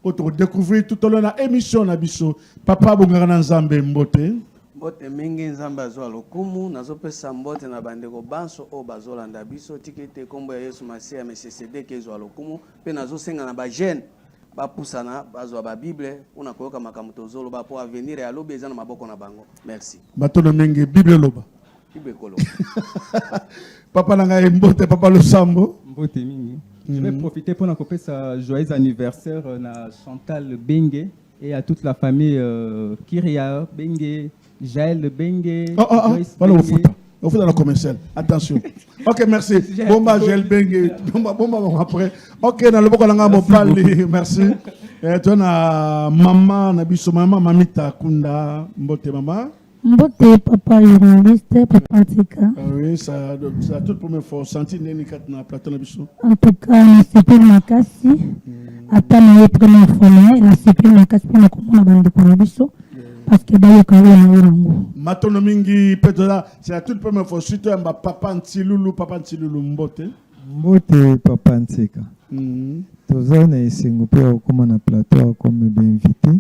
Autre découvrir tout au long de l'émission Nabiso. Papa Bongana Nzambe Mbote. Mbote mingi Nzambe azwa lokumu nazopesa mbote na bandeko banso o bazolanda biso tikete kombo ya Yesu Masiya MCCD kezwa lokumu pe nazosenga na ba jeune bapusana bazwa ba Bible una koyoka makambo tozolo ba po avenir ya lobi eza na maboko na bango. Merci. Batono mingi Bible loba. Bible kolo. Papa nanga Mbote papa Lusambo. Mbote mingi. Je vais profiter pour nous sa joyeux anniversaire à Chantal Bengue et à toute la famille Kyria Bengue, Jaël Bengue. Voilà au foot dans le commercial. Attention. Ok, merci. Bomba Jaël Bengue. Bomba après. Ok, dans le boko langa mo parli. Merci. Et toi na maman na biso maman Mamita Kunda Mbote maman. Mbote papa journaliste, papa Tika. Oui, ça a toute première fois senti Nénikat na plateau na biso. En tout cas, na super makasi. Ata na première fois na super makasi pour na komona bande ko na biso parce que bayo ka na yango. Matono mingi petola, c'est la toute première fois surtout un papa Ntilulu Mbote. Mbote papa Ntika. Tozana esengo pe okoma na plateau comme bien invité.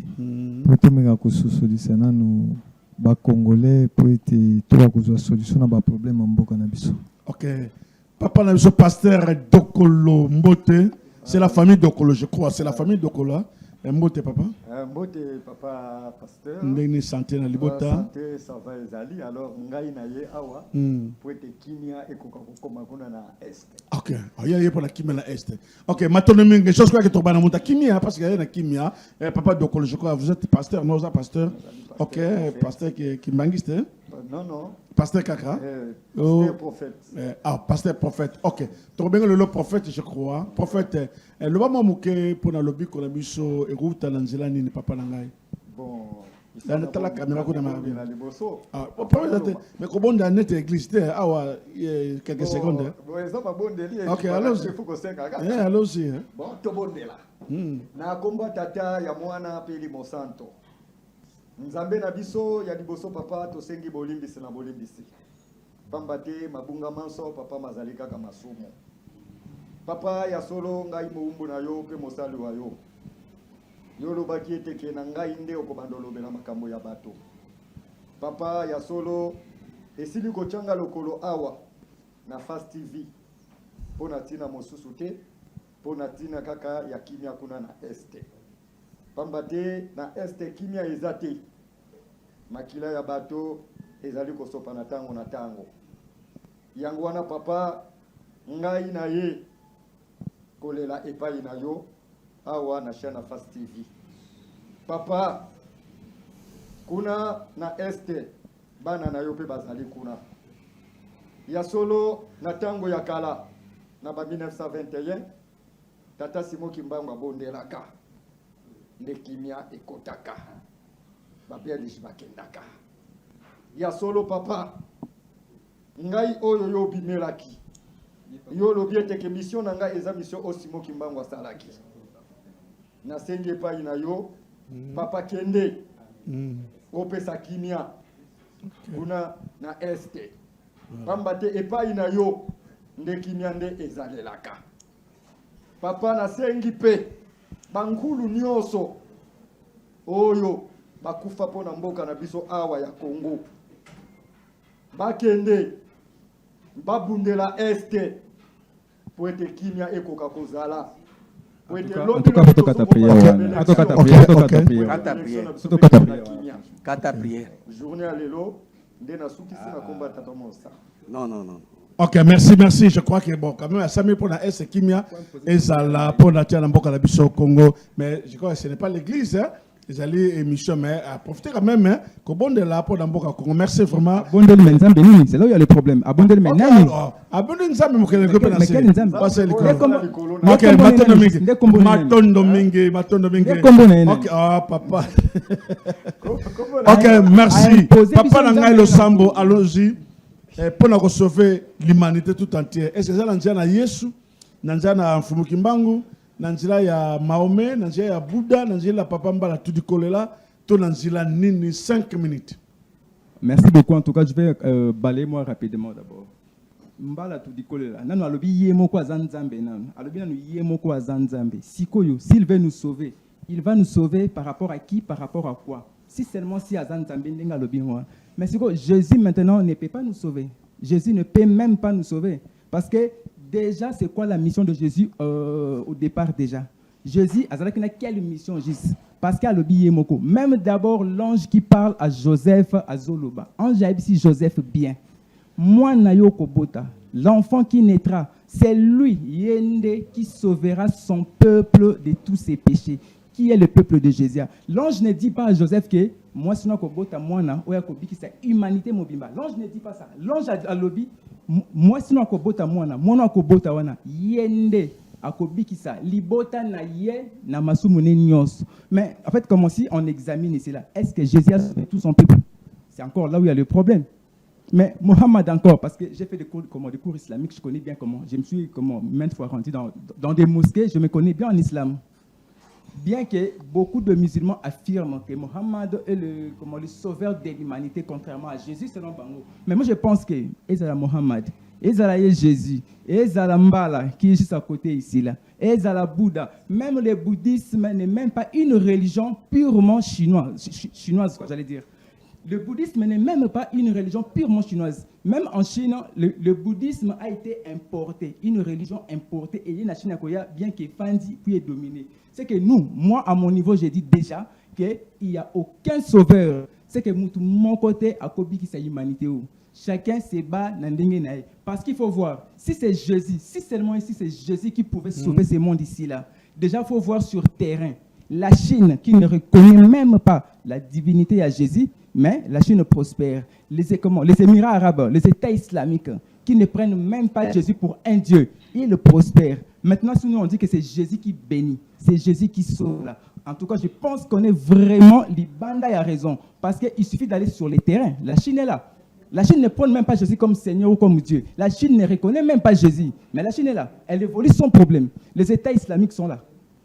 Poto menga ko sosolisa nanu ba Congolais pour être toi que solution à ba problème en mboka na biso. OK. Papa na biso pasteur Dokolo Mbote, c'est la famille Dokolo je crois, c'est la famille Dokolo. Mbote papa. Mbote papa pasteur. Ndeni santé na libota. Santé ça va ezali alors ngai na ye awa pour être kimia et kokoma kuna na est. OK. Aya ye pour la kimia na est. OK, matono mingi chose quoi que to bana muta kimia parce que y a na kimia papa Dokolo je crois vous êtes pasteur non ça pasteur. OK, pasteur qui mangiste. Non. Pasteur Kaka. Pasteur prophète. Pasteur prophète. OK. Tu bien le prophète je crois. Prophète le ba mamuke pour na lobby ko na biso e ruta na nzela ni papa na ngai. Bon. La tala caméra ko na ma bien. Prophète mais ko bonda net église awa quelques secondes. OK, allons-y. Allons-y. Bon, to bondela. Na komba tata ya mwana peli Monsanto. Nzambe na biso ya liboso papa tosengi bolimbisi na bolimbisi. Pambate mabunga manso papa mazalika kama masumo. Papa ya solo ngai muumbu na yo pe mosali wa yo. Yo lobaki eteke na ngai nde okobandolobela makambo ya bato. Papa ya solo esili kochanga lokolo awa na Fast TV. Pona tina mosusu te, pona tina kaka ya kimia kuna na este. Pambate na este kimia ezate. Makila ya bato ezali kosopa na tango. Yango wana papa ngai na ye kolela epai na yo awa na Shana Fast TV. Papa kuna na este bana na yo pe bazali kuna. Ya solo na tango ya kala na ba 1921 tata Simo Kimbangu abondelaka. Nde kimia ekotaka. Babia lishibakendaka. Ya solo papa. Ngai oyo yo bimelaki. Yo lobiete ke mission na ngai eza mission Osimo Kimbangu asalaki. Na senge pa ina yo papa kende. Opesa kimia. Kuna na este. Pambate epa ina yo nde kimia nde ezalelaka. Papa na sengi pe bankulu nyoso oyo bakufa pona mboka na biso awa ya Congo bakende babundela este poete kimia ekoka kozala poete lobi kata prière journée à lelo ndena sukisi na komba tata monsa non. OK, merci. Je crois que bon, quand même, ça pour la S Kimia et ça là pour la tienne en la biso Congo, mais je crois que ce n'est pas l'église, hein. Ils allaient émission, mais à profiter quand même, hein. Qu'au bon de la pour d'Amboka Congo. Merci vraiment. Abondel Menzam Benin, c'est là où il y a le problème. Abondel Menzam. Abondel Menzam, mais quel groupe est OK, papa. OK, merci. Papa Nangai le Sambo, allons-y. Pour sauver l'humanité tout entière. Est-ce que ça nanzia na Yesu, nanzia na Mfumu Kimbangu, nanzia ya Mahomet, nanzia ya Bouddha, nanzia la Papa Mbala tout kolela, to nanzia nini 5 minutes. Merci beaucoup. En tout cas, je vais balayer moi rapidement d'abord. Mbala tout kolela. Nanu alobi yemo kwa zanzambe nanu. Alobi nanu yemo kwa zanzambe. Sikoyo, s'il veut nous sauver, il va nous sauver par rapport à qui, par rapport à quoi? Si seulement si Azan Zambindenga Lobinwa. Mais c'est quoi? Jésus maintenant ne peut pas nous sauver. Jésus ne peut même pas nous sauver. Parce que déjà, c'est quoi la mission de Jésus au départ déjà? Jésus, n'a quelle mission juste? Parce qu'il y a le billet moko. Même d'abord, l'ange qui parle à Joseph, à Zoloba. Ange a dit Joseph bien. Moi, Nayoko Bota, l'enfant qui naîtra, c'est lui, Yende, qui sauvera son peuple de tous ses péchés. Qui est le peuple de Jésus? L'ange ne dit pas à Joseph que moi, si on Bota, moi, c'est humanité mobimba. L'ange ne dit pas ça. L'ange a lobby, moi, si on Bota, moi, Bota, Yende. Akobikisa libota na ye na masumune nyos. Mais en fait, comme si on examine ici là, est-ce que Jésus a sauvé tout son peuple? C'est encore là où il y a le problème. Mais Mohammed encore, parce que j'ai fait des cours islamiques, je connais bien comment. Je me suis maintes fois rendu dans des mosquées, je me connais bien en islam. Bien que beaucoup de musulmans affirment que Mohammed est le sauveur de l'humanité, contrairement à Jésus selon Bango. Mais moi je pense que Ezra Mohammed, Ezra Jésus, Ezra Mbala qui est juste à côté ici là, Ezra Bouddha, même le bouddhisme n'est même pas une religion purement chinoise, j'allais dire. Le bouddhisme n'est même pas une religion purement chinoise. Même en Chine, le bouddhisme a été importé, une religion importée. Et la Chine, bien qu'il Fandi puis est dominé. C'est que nous, moi à mon niveau, j'ai dit déjà qu'il n'y a aucun sauveur. C'est que mon côté, à Kobi qui c'est l'humanité. Chacun se bat dans le. Parce qu'il faut voir, si c'est Jésus, si seulement ici c'est Jésus qui pouvait sauver ce monde ici-là, déjà il faut voir sur terrain. La Chine qui ne reconnaît même pas la divinité à Jésus, mais la Chine prospère. Les Émirats arabes, les États islamiques, qui ne prennent même pas Jésus pour un Dieu, ils prospèrent. Maintenant, si nous on dit que c'est Jésus qui bénit, c'est Jésus qui sauve là. En tout cas, je pense qu'on est vraiment, Libanda a raison, parce qu'il suffit d'aller sur les terrains. La Chine est là. La Chine ne prend même pas Jésus comme Seigneur ou comme Dieu. La Chine ne reconnaît même pas Jésus. Mais la Chine est là. Elle évolue sans problème. Les États islamiques sont là.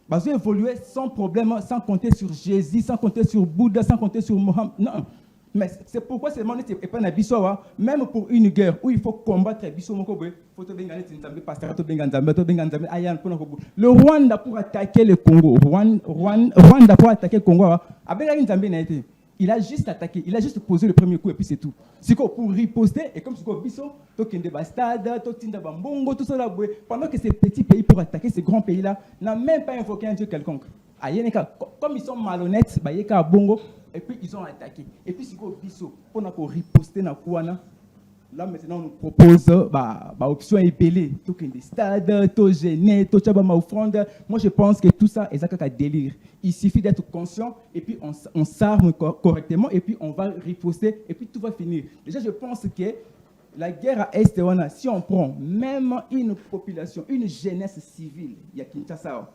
Parce qu'ils évoluent sans problème, sans compter sur Jésus, sans compter sur Bouddha, sans compter sur Mohammed. Non. Mais c'est pourquoi c'est pas un Bissoa, même pour une guerre où il faut combattre Bissoa, le Rwanda pour attaquer le Congo. Rwanda pour attaquer le Congo. Il a juste attaqué, il a juste posé le premier coup et puis c'est tout. C'est quoi pour riposter et comme c'est quoi Bisso, Tokende Bastade, Totinda Bambongo, tout ça là, pendant que ces petits pays pour attaquer ces grands pays-là n'ont même pas invoqué un dieu quelconque. Comme ils sont malhonnêtes, Bayeka Bongo, et puis ils ont attaqué. Et puis c'est quoi Bisso, pour riposter na Kouana. Là maintenant on nous propose option épelée, Tokende Stade, Togéné, Tochabama offrande. Moi je pense que tout ça est un délire. Il suffit d'être conscient et puis on s'arme correctement et puis on va riposter et puis tout va finir. Déjà, je pense que la guerre à Est, si on prend même une population, une jeunesse civile, il y a Kinshasa,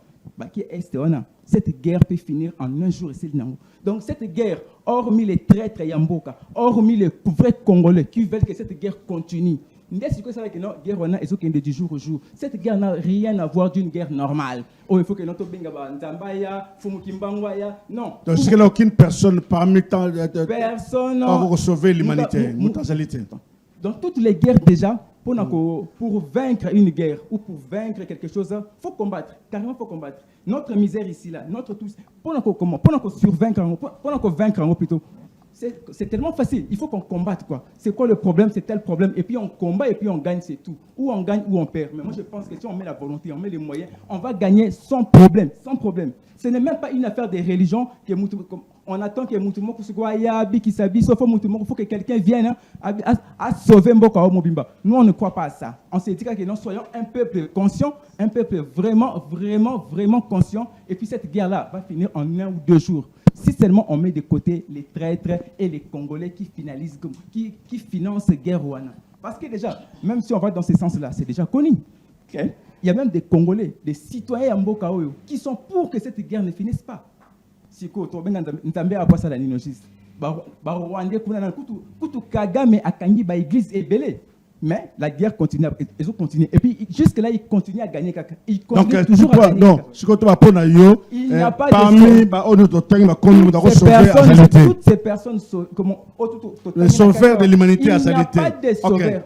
qui est Est, cette guerre peut finir en un jour. Donc cette guerre, hormis les traîtres Yamboka, hormis les vrais Congolais qui veulent que cette guerre continue, du jour au jour. Cette guerre n'a rien à voir d'une guerre normale. Oh, il faut que notre Nzambaya, Fumukimbangwaya. Non. Donc, c'est qu'il n'y a aucune personne parmi tant de personnes pour sauver l'humanité. Dans toutes les guerres déjà, pour vaincre une guerre ou pour vaincre quelque chose, il faut combattre. Carrément, il faut combattre. Notre misère ici, là, notre tous, pour vaincre plutôt. C'est tellement facile, il faut qu'on combatte quoi. C'est quoi le problème, c'est tel problème, et puis on combat et puis on gagne, c'est tout. Ou on gagne ou on perd. Mais moi je pense que si on met la volonté, on met les moyens, on va gagner sans problème, sans problème. Ce n'est même pas une affaire des religions que on attend que Moutoumou il faut que quelqu'un vienne à sauver Mboka au Mobimba. Nous on ne croit pas à ça. On s'est dit que nous soyons un peuple conscient, un peuple vraiment, vraiment, vraiment conscient, et puis cette guerre-là va finir en 1 ou 2 jours. Si seulement on met de côté les traîtres et les Congolais qui financent cette guerre Rwanda. Parce que déjà, même si on va dans ce sens-là, c'est déjà connu. Okay? Il y a même des Congolais, des citoyens Mboka Oyo, qui sont pour que cette guerre ne finisse pas. Si vous avez à voir ça, la ninogiste. Rwandais, Kutu Kagame a gagné l'église et belé. Mais la guerre continue, ils ont continué. Et puis jusque-là, ils continuent à gagner. Ils continuent toujours à gagner. Donc, il n'y a pas de toutes ces personnes, les sauveurs de l'humanité à salité.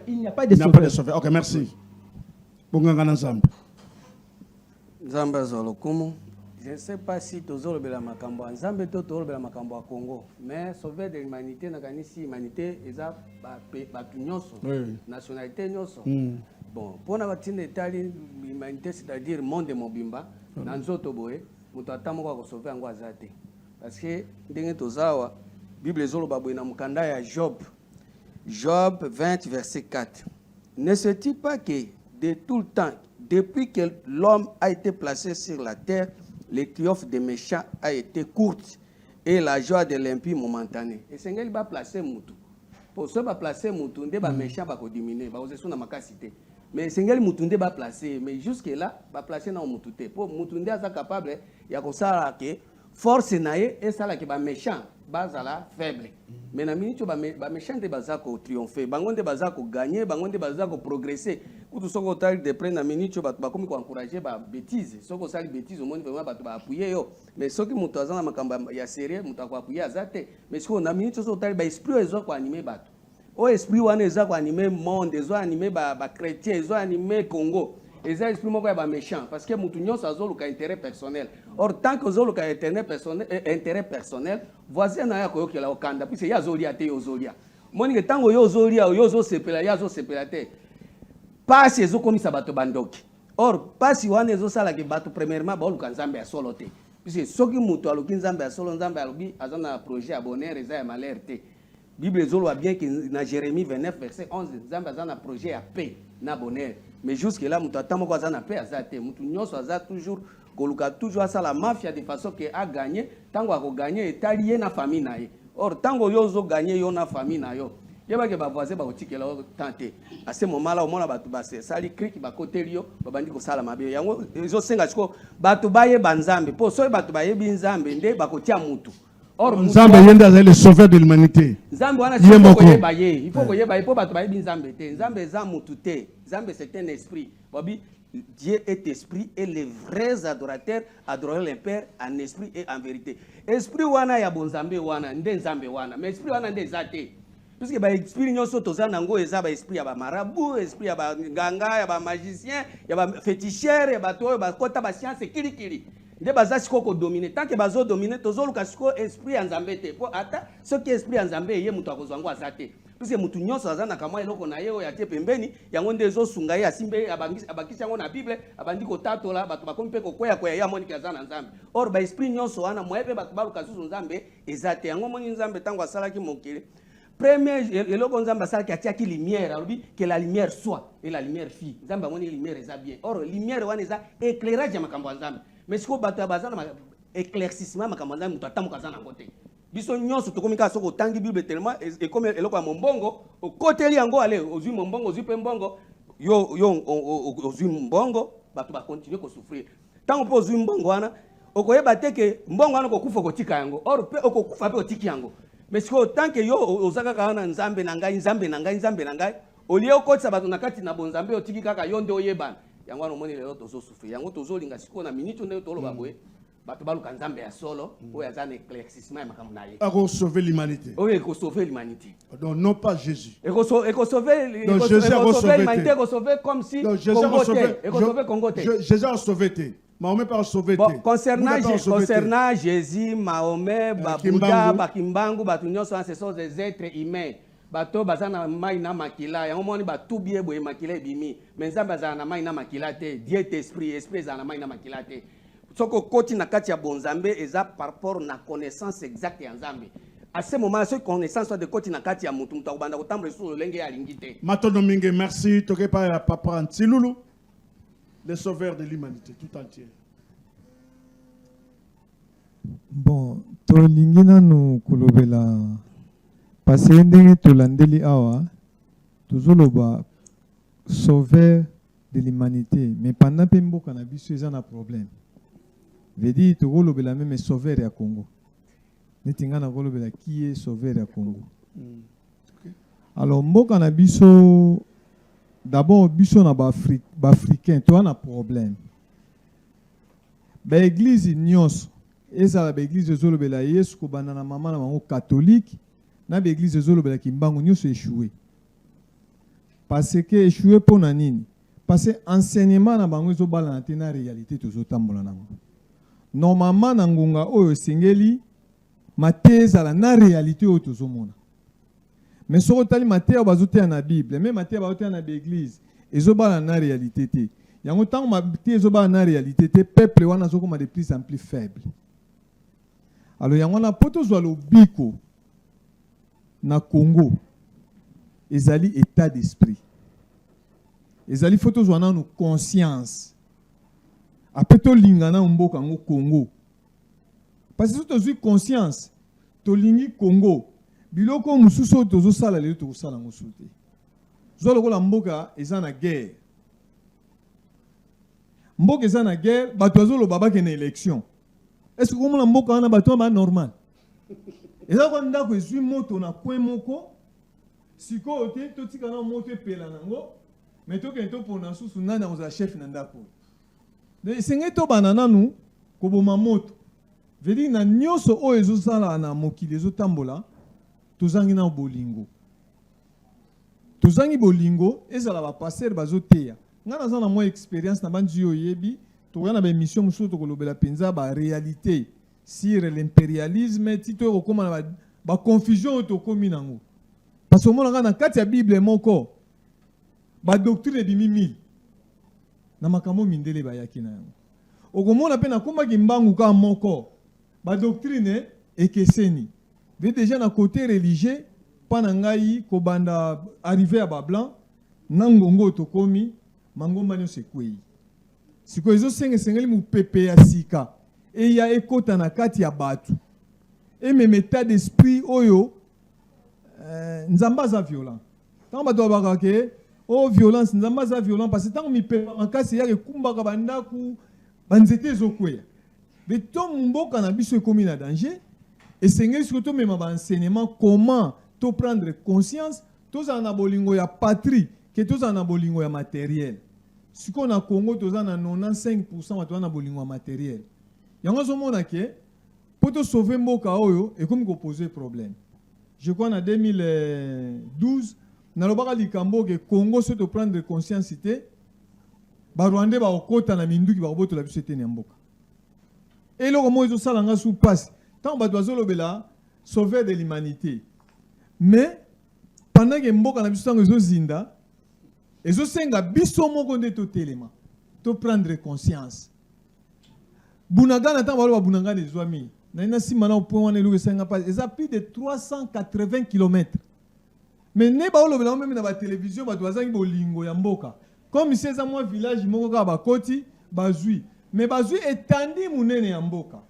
Il n'y a pas de sauveurs. Ok, merci. Zamba Zolokumu, Je ne sais pas si toujours le makambo ensemble toujours le makambo à Congo, mais sauver de l'humanité na kanisi humanité eza ba nyonso nationalité nyonso. Bon, pour na batine tali l'humanité c'est-à-dire monde mobimba na nzoto boye mutu atamoko ko sauver ngo azate. Parce que ndenge tozawa Bible zoloba boye na mukanda ya Job 20 verset 4. Ne sait-il pas que de tout le temps, depuis que l'homme a été placé sur la terre, le triomphe des méchants a été courte et la joie de l'impie momentanée. Et c'est ce qu'il va placer Moutou. Pour ce va placer Moutou, il va méchant va diminuer, va oser son makasité. Mais c'est ce qu'il Moutou va placer, mais jusque là, va placer dans Moutou. Pour Moutou est capable, il y a comme ça que force naie et ça là qui va méchant, base à la faible. Mais na minute ba méchant de baza ko triompher, bangonde baza ko gagner, bangonde baza ko progresser. Kutu soko tali de prendre na minute ba komi ko encourager ba bêtise. Soko sali bêtise au monde vraiment ba to ba appuyer yo. Mais soki mutu azana makamba ya sérieux mutu ko appuyer azate. Mais soko na minute soko tali ba esprit ezo ko animer bato. O esprit wana ezo ko animer monde, ezo animer ba chrétien, ezo animer Congo. Et ça exprime quoi ba méchant parce que mutu nyonso azoluka intérêt personnel. Or tant que azoluka intérêt personnel, voisin na ya ko yokela okanda puis ya zolia te yozolia. Moni que tango yozolia yozo sepela ya zo sepela te. Passe ezo komisa bato bandoki. Or passe wana ezo sala ke bato premièrement ba oluka nzambe ya solo te. Puis soki mutu aluki nzambe ya solo nzambe alobi azana projet ya bonheur eza ya malheur te. Bible ezoloba bien que na Jérémie 29 verset 11 nzambe azana projet ya paix na bonheur. Mais jusque là, mutu atamo kwa zana paix azate, mutu nyonso aza toujours koluka toujours ça la mafia de façon que a gagné, tango a gagné etalié na famille na ye. Or tango yozo gagné yo na famille na yo. Yeba ke ba voisin ba otikela tante. À ce moment là au mona batu ba sali cri ba côté lio ba bandi ko sala mabe. Yango ezo senga chiko batu baye banzambe. Po so batu baye binzambe nde ba kotia mutu. Or Nzambe yenda est le sauveur de l'humanité. Nzambe wana chiko ko yeba ye. Il faut ko yeba po batu baye binzambe te. Nzambe za mutu te. Nzambe c'est un esprit. Babi Dieu est esprit et les vrais adorateurs adorent le Père en esprit et en vérité. Esprit wana ya bonzambe wana nde nzambe wana. Mais esprit wana nde zate. Puisque ba esprit nyonso toza nango eza ba esprit ya ba marabout, esprit ya ba nganga, ya ba magicien, ya ba féticheur, ya ba to ba kota ba science kili. Nde baza siko ko dominer. Tant que bazo dominer tozo luka siko esprit ya nzambe te. Po ata ce qui esprit ya nzambe ye mutu akozwango azate. Puisque mutu nyonso azana kama eloko na yeo ya tie pembeni yango nde ezo sunga ye asimbe abakisi yango na Bible abandi ko tatola bato bakomi pe ko koya ya moni kazana nzambe. Or ba esprit nyonso wana moyepe bato baluka susu nzambe ezate yango moni nzambe tango asalaki mokili. Premier eloko nzambe asalaki atiaki lumière alobi que la lumière soit et la lumière fit. Nzambe amoni lumière eza bien. Or lumière wana eza éclairage ya makambo ya nzambe. Mais siko bato bazana éclaircissement makambo ya nzambe mutu atamuka zana ngote. Biso nyonso tokomika soko tangi Bible tellement et comme eloko ya mombongo okoteli yango ale ozwi mombongo ozwi pe mbongo yo ozwi mbongo bato ba continuer ko souffrir tango po ozwi mbongo wana okoyeba te ke mbongo wana kokufa kotika yango or pe okokufa pe otiki yango mais siko tanke yo ozaka kana nzambe na ngai olie okotisa bato na kati na bonzambe otiki kaka yo nde oyebana yango wana omoni lelo tozo souffrir yango tozolinga siko na minute nde toloba boye bato baluka nzambe ya solo oyo aza na éclaircissement ya makambo na ye Ako sauver l'humanité. oyo ekosauver l'humanité Donc non pas Jésus. ekosauver l'humanité ekosauver comme si ekosauver Congo te Jésus a sauvé te. Mahomet pas sauvé te. Concernant Jésus, Mahomet, Bouddha, Bakimbangu, bato nyonso ce sont des êtres humains. Bato bazana mai na makila yango moni batu biye boye makila ebimi mais nzambe azana na mai na makila te Dieu est esprit azana na mai na makila te. Soko koti na kati ya bonzambe eza par rapport na connaissance exacte ya nzambe. À ce moment, ce connaissance de koti na kati ya mutu mutu akubanda kotambre sur lenge ya lingite. Matondo mingi, merci. Toke pa ya papa Ntilulu, le sauveur de l'humanité tout entière. Bon, tolingi nanu kulobela parce ndenge tolandeli awa tozoloba sauveur de l'humanité mais pendant pe mboka na biso eza na problème. Vedi togolobela même sauveur ya Congo. Netinga na golobela qui est sauveur ya Congo. Alors mboka na biso d'abord biso na ba africain to na problème. Ba église nyonso eza ba église zolobela Yesu ko bana na mama na bango catholique na ba église zolobela kimbango nyonso échoué. Parce que échoué pona nini? Parce que enseignement na bango ezobala na te na réalité tozotambola nango. normalement na ngonga oyo sengeli mateza la na réalité oyo tozomona. Mais so otali mateya bazoteya na Bible, même mateya bazoteya na église, ezobala na réalité te. Yango tango mateya ezobala na réalité te, peuple wana azokoma de plus en plus faible. Alors yango na poto zwa lobiko na Congo ezali état d'esprit. Ezali photo zwa na conscience. Apeto lingana mboka ngo Congo. Parce que si tu as conscience, to lingi Congo, biloko mususu tozo sala le to sala ngosuté. Zo lokola mboka eza na guerre. Mboka eza na guerre, bato zo lo baba ke na élection. Est-ce que comme la mboka na bato ba normal? Eza ko ndako ezui moto na coin moko. Siko ote to tika na moto epela nango, mais to ke to pona susu nana oza chef na ndako. De senge to banana nu ko boma moto. Vedi na nyoso o ezosala na mokili ezotambola tozangi na bolingo. Tozangi bolingo ezala ba passer bazoteya. Nga naza na moi expérience na banji oyebi to na ba mission mususu to kolobela penza ba réalité sur l'impérialisme tito okoma na ba confusion to komi nango. Parce que mona na kati ya Bible moko ba doctrine bimi 1000 na makambo mindele ba yakina yango. Okomona pe na komba kimbangu ka moko ba doctrine ekeseni. Ve déjà na côté religieux panangai ko banda arrivé à ba blanc nangongo to komi mangomba nyo sekwei. Siko ezo sengeli mu pepe ya sika e ya ekota na kati ya batu. Et même état d'esprit oyo nzamba za violent. Tant ba do ba ke oh violence nzamba za violent parce que tant mi pepe makasi ya kumba ka bandaku banzete zokweya. Mais tout mboka na biso ekomi na danger et sengeli surtout même ba enseignement comment to prendre conscience tous en abolingo ya patrie que tous en abolingo ya matériel. Ce qu'on a Congo tous en 95% watu na abolingo ya matériel. Yango zo mona ke pour te sauver mboka oyo et comme ko poser problème. Je crois en 2012 na lobaka likambo ke Congo se to prendre conscience cité ba Rwanda ba okota na minduki ba boto la biso te na mboka. Et là, comment ils ont ça dans sous passe. Tant que tu as sauver de l'humanité. Mais pendant que mboka na biso ngo zinda, ezo senga biso moko nde to telema. To prendre conscience. Bunaga na tamba ba bunaga des zoami. Na ina simana au point wana luke senga pas. Eza plus de 380 km. Mais ne ba olobela même na ba télévision ba twazangi bolingo ya mboka. Comme si eza moi village moko ka ba koti bazui. Mais bazui etandi munene ya mboka.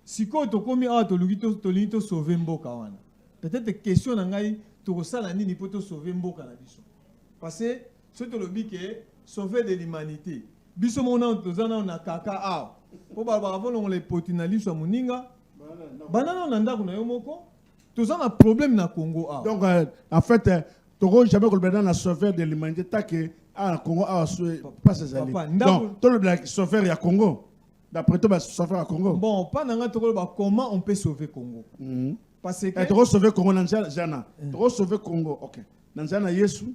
Siko to komi a to lugito to linto sauver mboka wana. Peut-être question na ngai to kosala nini po to sauver mboka na biso. Parce que ce to lobi ke sauver de l'humanité. Biso mona to zana na kaka a. Po ba ba volon les potinali so muninga. Banana na ndako na yo moko. To zana problème na Congo a. Donc en fait to jamais ko bena na sauver de l'humanité take ah Congo a pas ces alliés. Donc tout le black sauver ya Congo. D'après toi sauver à Congo. Bon, pas nanga to comment on peut sauver Congo. Parce que to sauver Congo nanzana jana. To sauver Congo. OK. Nanzana Yesu.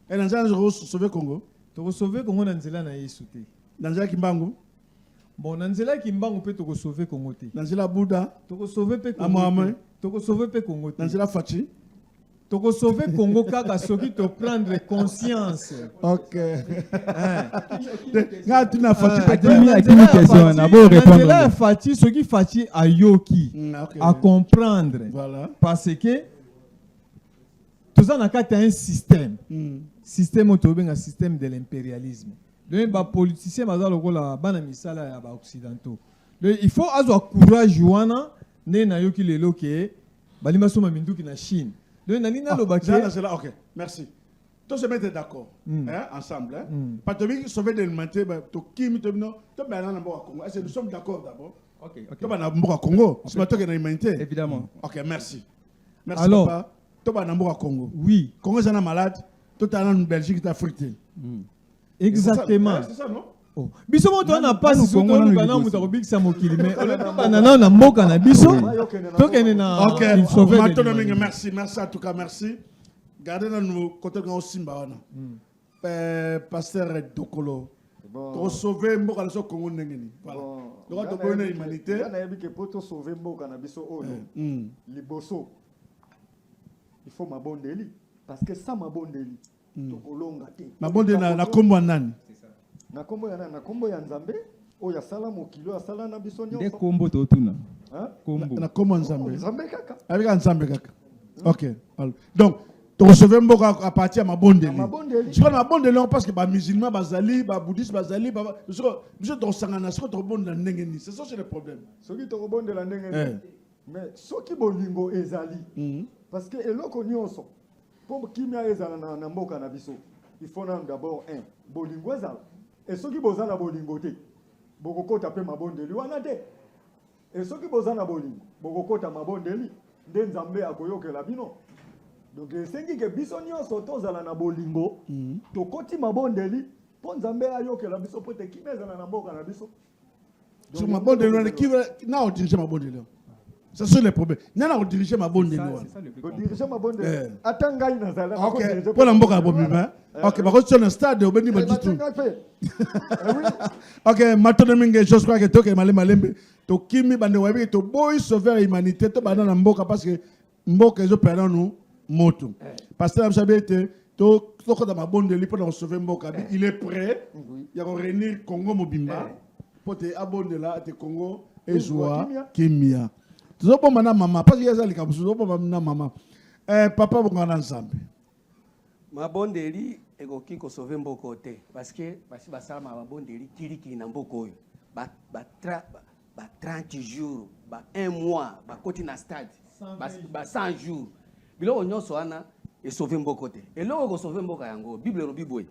Et nanzana sauver Congo. To sauver Congo nanzela na Yesu te. Nanzela kimbangu. Bon, nanzela kimbangu peut to sauver Congo te. Nanzela Bouddha. To sauver pe Congo. To sauver pe Congo te. Nanzela Fachi. Toko sauver Congo kaka soki to prendre conscience. OK. Nga tu na Fachi pas une question na bo répondre. Là Fachi soki Fachi ayoki à comprendre. Voilà. Parce que tout ça na kati un système. Système autobenga système de l'impérialisme. Donc ba politicien baza lokola bana misala ya ba occidentaux. Donc il faut azwa courage wana ne na yoki lelo ke balima soma minduki na Chine. Ok, merci. Tous se mettent d'accord ensemble. Pas de sauver de l'humanité, nous sommes d'accord d'abord. Ok. Congo. C'est toi qui as l'humanité. Évidemment. Ok, merci. Merci. Alors, Papa. Toi, tu as Congo. Oui. Congo, c'est un malade. Toi, tu as en Belgique, tu as frité. Exactement. C'est ça, non? Biso moto na pasi soto lukana muta kobikisa mokili mais banana na mboka na biso tokene na OK, merci en tout cas, merci. Gardez dans nos côtés quand Simba wana. Pasteur Dokolo. Pour sauver mboka le Congo ndengeni. Voilà. Donc to bonne humanité. Na yebi ke poto sauver mboka na biso oyo. Liboso. Il faut mabondeli parce que ça mabondeli. Tokolonga te. Mabondeli na kombo nani? Na kombo ya nani? Na kombo ya Nzambe. O ya sala mokilo ya sala na biso nyonso. De kombo totuna. Kombo. Na kombo Nzambe. Nzambe kaka. Avec Nzambe kaka. OK. Donc to recevoir mboka à partir ma bondeli. Je crois ma bondeli parce que ba musulman bazali, ba bouddhiste bazali, ba je to sangana ce que to bonda ndengeni. C'est ça c'est le problème. Ce qui to bondela ndengeni. Mais ce qui bolingo ezali parce que eloko nyonso pour kimia ezala na mboka na biso. Il faut d'abord bolingo ezala. Et ce qui bozala bolingo te. Bokokota pe mabondeli wana te. Et ce qui bozala bolingo, bokokota mabondeli nde Nzambe akoyokela bino. Donc esengi ke biso nyonso tozala na bolingo tokoti mabondeli po Nzambe ayokela biso po te kimezala na mboka na biso. Sur mabondeli wana qui na o diriger mabondeli. Ça c'est le problème. Nana o diriger mabondeli wana. O diriger mabondeli. Atanga ina zala. OK. Pour la mboka bomima. OK, ba ko sur le stade au beni bajitu. OK, maintenant mingi je crois que to ke malembe to kimi bande wabi to boy sauver humanité to bana na mboka parce que mboka ezo perdre nous moto. Parce que Mshabete, to dans ma bonne de pour sauver Mboka, il est prêt. Il y a réunir Congo Mobimba pour te abonner là, te Congo et Joa Kimia. Tu sais pas maintenant maman, parce qu'il y a ça les cabous, tu sais pas maintenant maman. Papa vous en ensemble. Ma bonne deli et qui ko sauver Mboka côté parce que ça ma bonne deli tiri qui na Mboka ba 30 jours, ba 1 mois, ba côté na stade, ba 100 jours. Biloko nyonso wana sauver Mboka te. Eloko ko sauver Mboka yango Bible no Bible.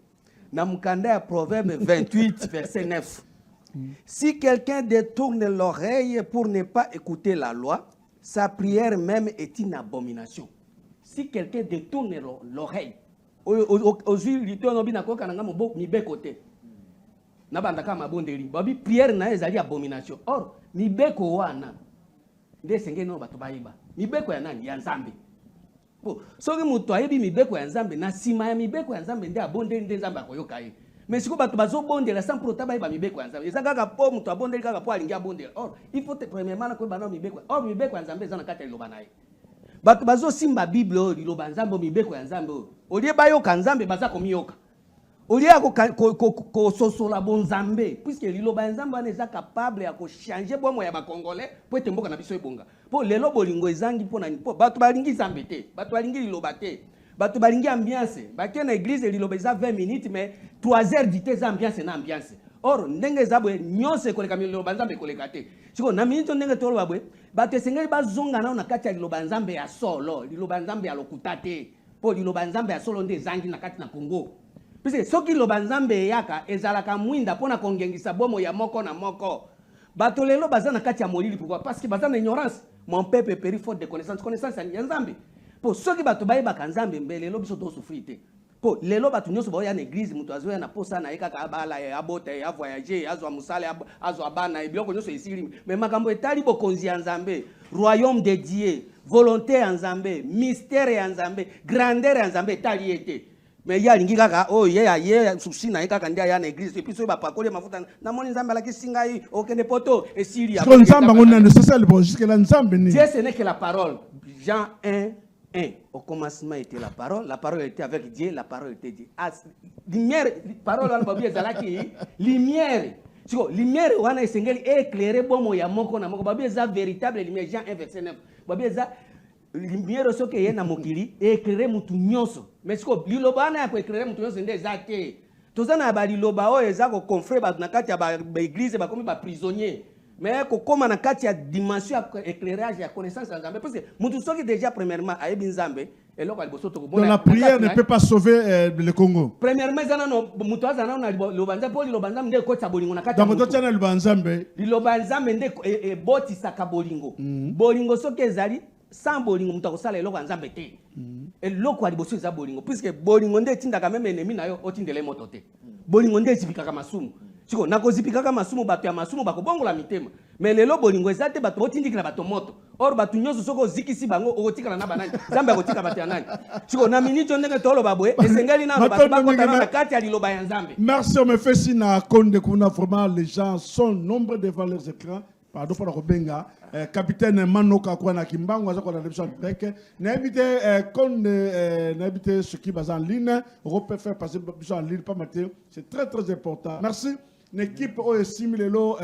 Na mukanda ya Proverbe 28 verset 9. Si quelqu'un détourne l'oreille pour ne pas écouter la loi, sa prière même est une abomination. Si quelqu'un détourne l'oreille, ozui litono bina koka na ngamo mi be côté. Na bandaka mabondeli. Babi prière na ezali abomination. Or mi beko wana nde senge no bato bayiba. Mi beko ya nani ya Nzambe. Soki mutu ayebi mibeko ya Nzambe na sima ya mibeko ya Nzambe nde abondeli nde Nzambe akoyoka ye. Mais siko bato bazobondela sans pour tabaye ba mibeko ya Nzambe. Eza kaka po mutu abondeli kaka po alingi abondela. Or il faut premièrement ko bana mibeko. Or mibeko ya Nzambe eza na kati ya liloba na ye. Bato bazosimba Bible o liloba Nzambe mibeko ya Nzambe o. Olie bayoka Nzambe baza komiyoka. Olie ko sosola bon Nzambe puisque liloba ya Nzambe wana eza capable ya ko changer bomo ya ba Congolais po ete mboka na biso ebonga. Po lelo bolingo ezangi po na po bato balingi Nzambe te, bato balingi liloba te. Bato balingi ambiance, bake na église liloba eza 20 minutes mais 3 heures d'ité za ambiance na ambiance. Or ndenge zabwe nyonse koleka liloba Nzambe koleka te. Siko na minute ndenge tolo babwe, bato esengeli bazonga na kati ya liloba Nzambe ya solo, liloba Nzambe ya lokuta te. Po liloba Nzambe ya solo nde ezangi na kati na Congo. Puisque soki liloba Nzambe yaka ezalaka mwinda pona kongengisa bomo ya moko na moko. Bato lelo baza na kati ya molili pourquoi? Parce que baza na ignorance. Mon peuple périt faute de connaissance. Connaissance ya Nzambe. Po soki bato bayeba Nzambe mbele lelo biso to souffrir te. Po lelo bato nyonso boya na église mutu azoya na posa na yeka ka bala ya abota ya voyager azwa musala azwa bana biloko nyonso esili. Mais makambo etali bokonzi ya Nzambe, royaume de Dieu, volonté ya Nzambe, mystère ya Nzambe, grandeur ya Nzambe etali ete. Mais ya lingi kaka ye souci na kaka ndia ya na église et puis so ba pakole mafuta na moni Nzambe la kisinga yi okende poto esili ya. Nzambe ngona c'est ça le bon jusque là Nzambe ni. Dieu ce n'est que la parole. Jean 1:1. Au commencement était la parole était avec Dieu, la parole était Dieu. Lumière, parole wana babi ezalaki lumière. Siko lumière wana esengeli éclairer bomo ya moko na moko babi eza véritable lumière. Jean 1 verset 9. Babi eza lumière soki ye na mokili éclairer mutu nyonso. Mais siko liloba na ko éclairer mutu nyonso nde eza te. Tozana ba liloba o eza ko confrère ba na kati ya ba église ba komi ba prisonnier. Mais comment na kati ya dimension ya éclairage ya connaissance en Nzambe parce que mutu soki déjà premièrement ayebi Nzambe eloko aliboso to donc la prière ne peut pas sauver le Congo. Premièrement ezana no mutu azana na liloba Nzambe po liloba Nzambe nde kotsa bolingo na kati donc totana liloba Nzambe nde botisaka bolingo bolingo soki ezali sans bolingo mutu akosala eloko ya Nzambe te eloko aliboso eza bolingo puisque bolingo nde etindaka même ennemi na yo otindele moto te bolingo nde ezipikaka masumu. Siko nakozipikaka masumu bato ya masumu bakobongola mitema. mais lelo bolingo ezate bato otindikila bato moto or bato nyonso soko zikisi bango okotikala na banani Zambia kotika bato ya nani siko na minute ndenge tolo babwe esengeli na bato bakotana na kati ya liloba ya Nzambe. Merci, on me fait signe à Konde Kuna. Vraiment, les gens sont nombreux devant leurs écrans. Pardon pour la Robenga. Capitaine Manoka Kwana Kimbango, on a la révision de n'habitez Konde, n'habitez ce qui va en ligne. On peut faire passer en ligne, pas matin. C'est très très important. Merci. Une équipe où est similé l'eau,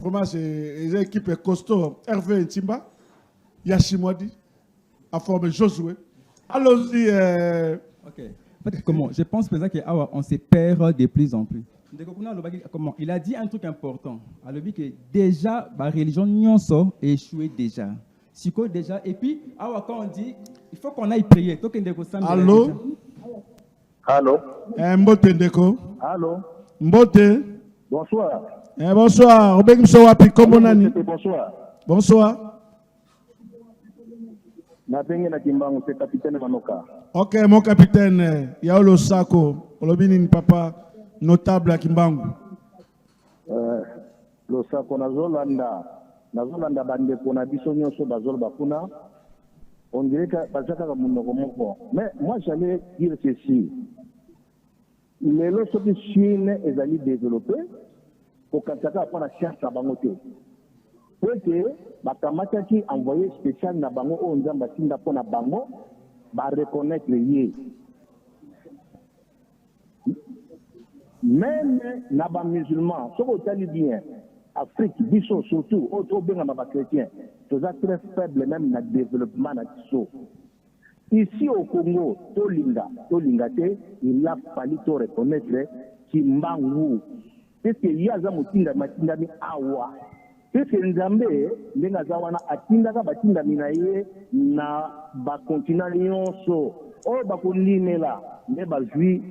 vraiment, c'est une équipe costaud. Hervé Ntimba, Yashimwadi, à forme Josué. Allons-y. Ok. En fait, comment je pense qu'on se perd de plus en plus. Comment il a dit un truc important. Alors, que déjà, la religion nyonso est échouée déjà. Siko déjà. Et puis, quand on dit, il faut qu'on aille prier. Allô? Allô? Mbote Ndeko. Allô? Mbote. Bonsoir. Bonsoir. Bonsoir. Bonsoir. Nabengi na Kimbangu, c'est capitaine Manoka. Ok, mon capitaine. Yaolo Sako. Olobini papa notable à Kimbangu. Lo Sako nazolanda bande kona biso nyonso bazol bakuna. On dirait que bazaka ka munoko moko. Mais moi j'allais dire ceci. Les lois de Chine est allé développer pour qu'on s'attende à la science à Bangote. Pour que Bakamata qui envoyé spécial na Bango ou Nzamba Sinda pour na Bango, va reconnaître les même les musulmans, ce qu'on t'a dit bien, Afrique, Bissau surtout, autres bien les chrétiens, c'est très faible même dans le développement de Bissau. Ici au Congo, Tolinga, il a fallu te reconnaître Kimbangu. Parce qu'il y a des matinda mi awa. Parce que Nzambe, les Zawana atinda batinda minaye na ba continent nyonso. O ba konimela, ne ba jui.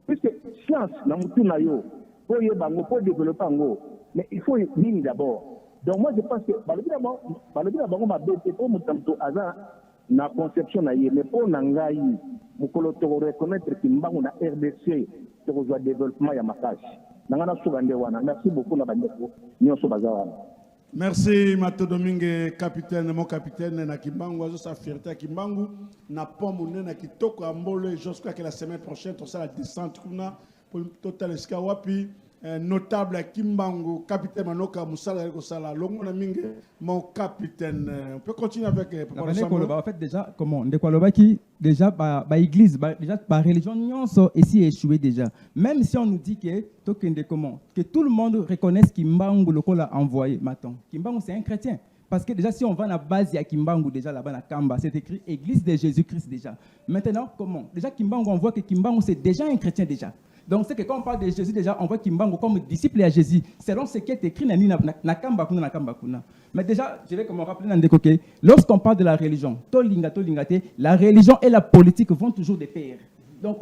Parce que science na mutuna yo, pour y bango, pour développer bango, mais il faut ligne d'abord. Donc moi je pense que balobina bango ma bête pour mutamto aza na conception na ye mais pour nangai mukolo to reconnaître Kimbangu na RDC to rejoindre développement ya makashi nangana sugande wana. Merci beaucoup na bandeko nyonso bazawana. Merci Mato Domingue, capitaine, mon capitaine na Kimbangu, azo sa fierté à Kimbangu na pombe na kitoko ambole jusqu'à que la semaine prochaine on sera la descente kuna pour total esca wapi. Notable à Kimbangu, capitaine Manoka Moussala Kosala, Longo Mingue, mon capitaine. On peut continuer avec en fait, déjà, comment qui déjà, par église, déjà, par religion, nous ici échoué déjà. Même si on nous dit que tout le monde reconnaisse Kimbangu, le col a envoyé. Maintenant, Kimbangu, c'est un chrétien. Parce que déjà, si on va à la base, il y a Kimbangu déjà là-bas, à Kamba, c'est écrit Église de Jésus-Christ déjà. Maintenant, comment? Déjà, Kimbangu, on voit que Kimbangu, c'est déjà un chrétien déjà. Donc, c'est que quand on parle de Jésus, déjà, on voit Kimbangu comme disciple à Jésus, selon ce qui est écrit na Kamba Kuna. Mais déjà, je vais comme rappeler dans des lorsqu'on parle de la religion, la religion et la politique vont toujours de pair. Donc,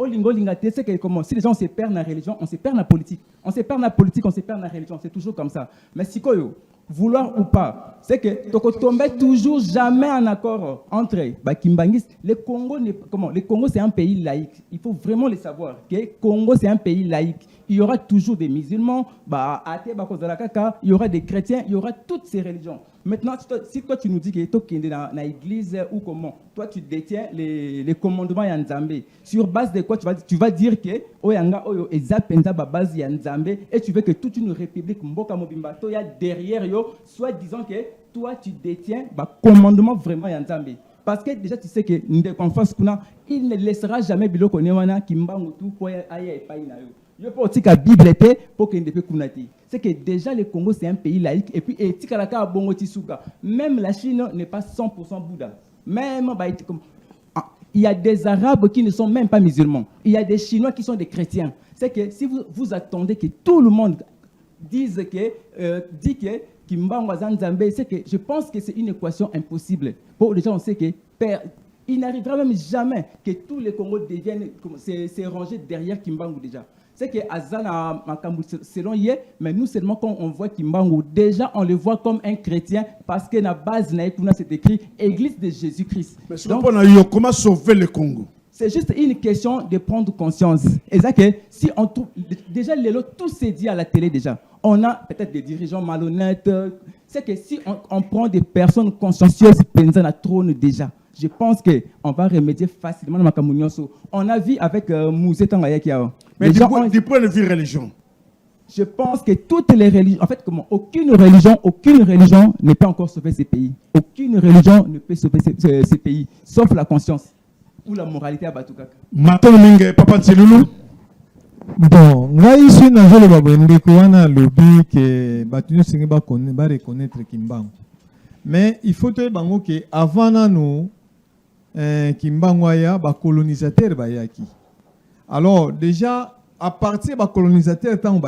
c'est que comment, si les gens se perdent dans la religion, on se perd dans la politique. On se perd dans la politique, on se perd dans la religion. C'est toujours comme ça. Mais si vouloir ou pas, c'est que tu tombes toujours jamais en accord entre Kimbangis. Le Congo, c'est un pays laïque. Il faut vraiment le savoir. Que le Congo, c'est un pays laïque. Il y aura toujours des musulmans, il y aura des chrétiens, il y aura toutes ces religions. Maintenant, si toi tu nous dis que tu es dans l'église ou comment, toi tu détiens les commandements Yanzambe, sur base de quoi tu vas dire que Oyanga Ezapenda base Yanzambe et tu veux que toute une république Mboka Mobimba toya derrière yo, soit disant que toi tu détiens le commandement vraiment Yanzambe. Parce que déjà tu sais que il ne laissera jamais Biloko Newana Kimbangu tout pour aller et pas inayo. Je peux aussi que la Bible était pour qu'il ne peut pas. C'est que déjà le Congo c'est un pays laïque et puis même la Chine n'est pas 100% Bouddha. Même il y a des Arabes qui ne sont même pas musulmans. Il y a des Chinois qui sont des chrétiens. C'est que si vous attendez que tout le monde dise que dit que Kimbangu Zanzambe, c'est que je pense que c'est une équation impossible. Pour déjà on sait que il n'arrivera même jamais que tous les Congos deviennent c'est rangé derrière Kimbangu déjà. C'est que Azana Makambu selon hier, mais nous seulement quand on voit Kimbangu, déjà on le voit comme un chrétien parce que la base c'est écrit Église de Jésus-Christ. Mais donc, comment sauver le Congo? C'est juste une question de prendre conscience. Et ça que si on trouve déjà tout s'est dit à la télé déjà. On a peut-être des dirigeants malhonnêtes. C'est que si on prend des personnes consciencieuses pensant à trône déjà, je pense qu'on va remédier facilement dans ma. On a vu avec Mouzé Tangayakiao. Mais du point de vue religion. Je pense que toutes les religions, en fait, aucune religion ne peut encore sauver ces pays. Aucune religion ne peut sauver ces pays, sauf la conscience ou la moralité à Batukaka. Maintenant, Papa Ntseloulou. Bon, ngai ici na zolo babende ko wana lobi que batunu singi ba reconnaître Kimbangu. Mais il faut te bango que avant nous Kimbangu ya ba colonisateur ba yaki. Alors déjà à partir ba colonisateur tant